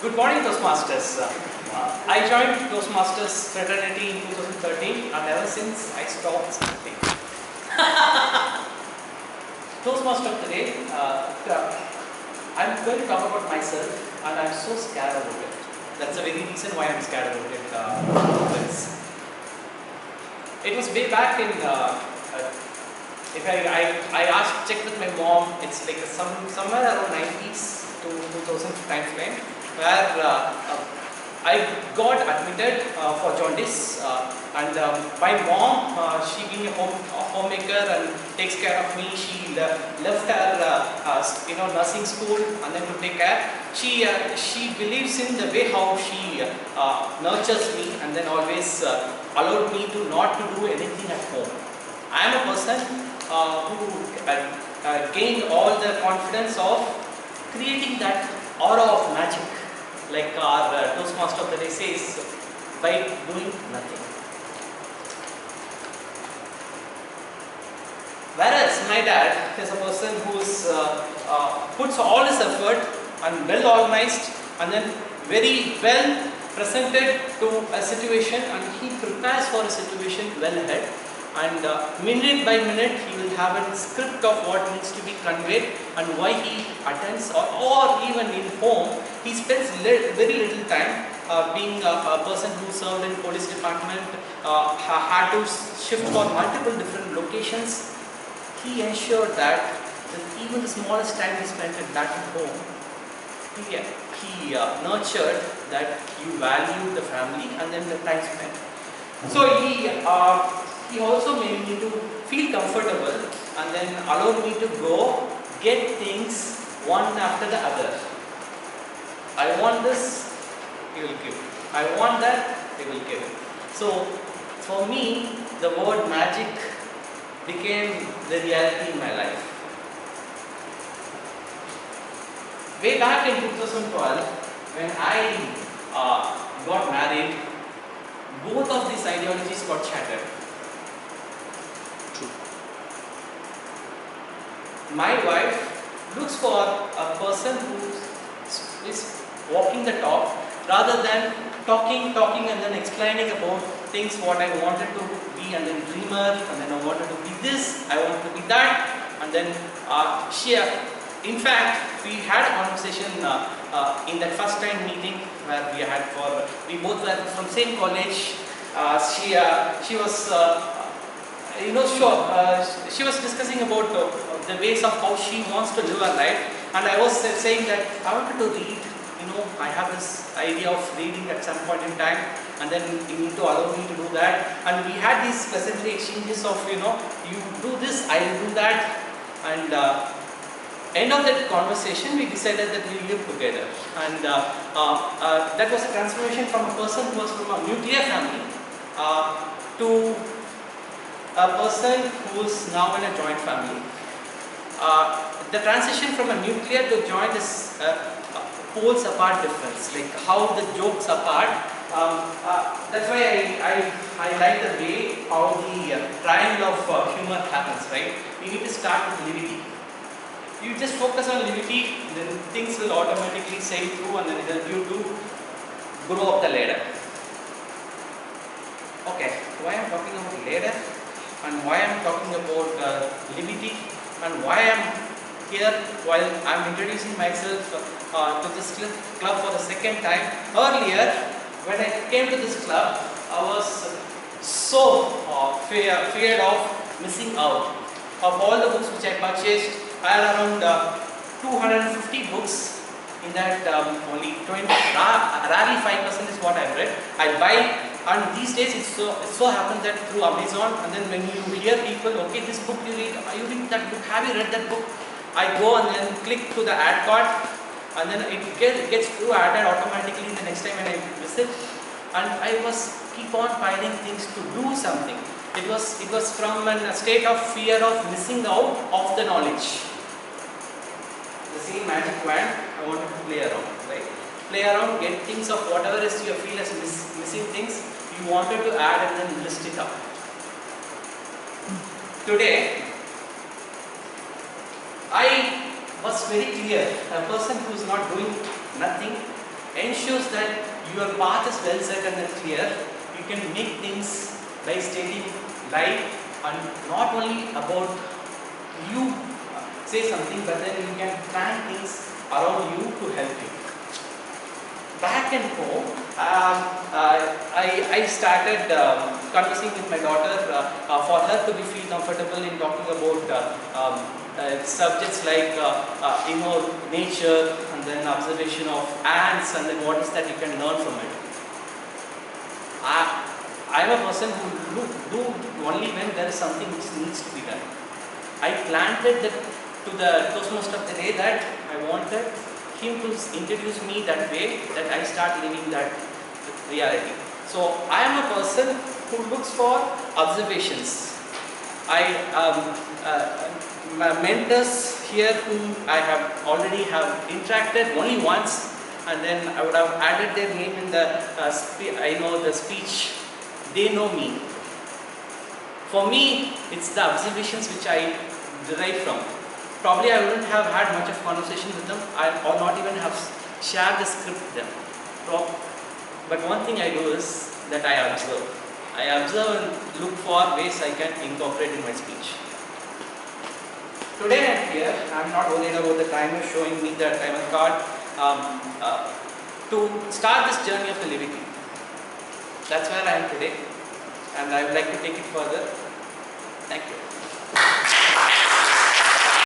Good morning, Toastmasters. I joined Toastmasters fraternity in 2013 and ever since I stopped speaking. Toastmaster of the day, I'm going to talk about myself and I'm so scared about it. That's the very reason why I'm scared about it. It was way back in, if I asked, checked with my mom, it's like somewhere around 90s to 2000 time frame, where I got admitted for jaundice, and my mom, she being a homemaker and takes care of me, she left her nursing school and then to take care. She believes in the way how she nurtures me and then always allowed me to not to do anything at home. I am a person who gained all the confidence of creating that aura of magic, like our Toastmaster of the day says, by doing nothing. Whereas my dad is a person who puts all his effort and well organized and then very well presented to a situation, and he prepares for a situation well ahead. And minute by minute he will have a script of what needs to be conveyed and why he attends, or even in home he spends very little time. Being a person who served in police department, had to shift for multiple different locations, he ensured that even the smallest time he spent at that home, he nurtured that you value the family and then the time spent. So he also made me to feel comfortable and then allowed me to go get things one after the other. I want this, he will give. I want that, he will give. So for me, the word magic became the reality in my life. Way back in 2012, when I got married, both of these ideologies got shattered. My wife looks for a person who is walking the talk rather than talking and then explaining about things what I wanted to be, and then dreamer, and then I wanted to be this, I wanted to be that, and then in fact, we had a conversation in that first time meeting where we both were from same college. She was she was discussing about the ways of how she wants to live her life, and I was saying that I wanted to read. I have this idea of reading at some point in time, and then you need to allow me to do that. And we had these pleasantry exchanges of you do this, I will do that, and end of that conversation we decided that we will live together. And that was a transformation from a person who was from a nuclear family to a person who is now in a joint family. The transition from a nuclear to joint is poles apart difference, like how the jokes apart. That's why I like the way how the triangle of humor happens, right? You need to start with levity. You just focus on levity, then things will automatically sail through and then it will help you to grow up the ladder. Okay, why I'm talking about ladder and why I'm talking about levity and why I'm here while I'm introducing myself to this club for the second time. Earlier, when I came to this club, I was so feared of missing out. Of all the books which I purchased, I had around 250 books. In that, only 20, rarely 5% is what I've read. I buy, and these days it so happens that through Amazon, and then when you hear people, okay, this book you read that book, have you read that book? I go and then click to the ad card, and then it gets added automatically the next time when I visit, and I was keep on finding things to do something. It was from a state of fear of missing out of the knowledge. The same magic wand, I wanted to play around, right? Play around, get things of whatever is you feel as missing things, you wanted to add and then list it up. Today, I was very clear, a person who is not doing nothing ensures that your path is well set and clear. You can make things by stating live and not only about you say something, but then you can plan things around you to help you. Back and home, I started conversing with my daughter for her to be feel comfortable in talking about subjects like nature, and then observation of ants, and then what is that you can learn from it. I am a person who do only when there is something which needs to be done. I planted that to the topmost of the day that I wanted him to introduce me that way, that I start living that reality. So I am a person who looks for observations. My mentors here whom I have already interacted only once, and then I would have added their name in the the speech. They know me. For me, it's the observations which I derive from. Probably I wouldn't have had much of conversation with them, or not even have shared the script with them. But one thing I do is that I observe. I observe and look for ways I can incorporate in my speech. Today I am here. I am not worried about the timer showing me the timer card to start this journey of the living. That's where I am today, and I would like to take it further. Thank you.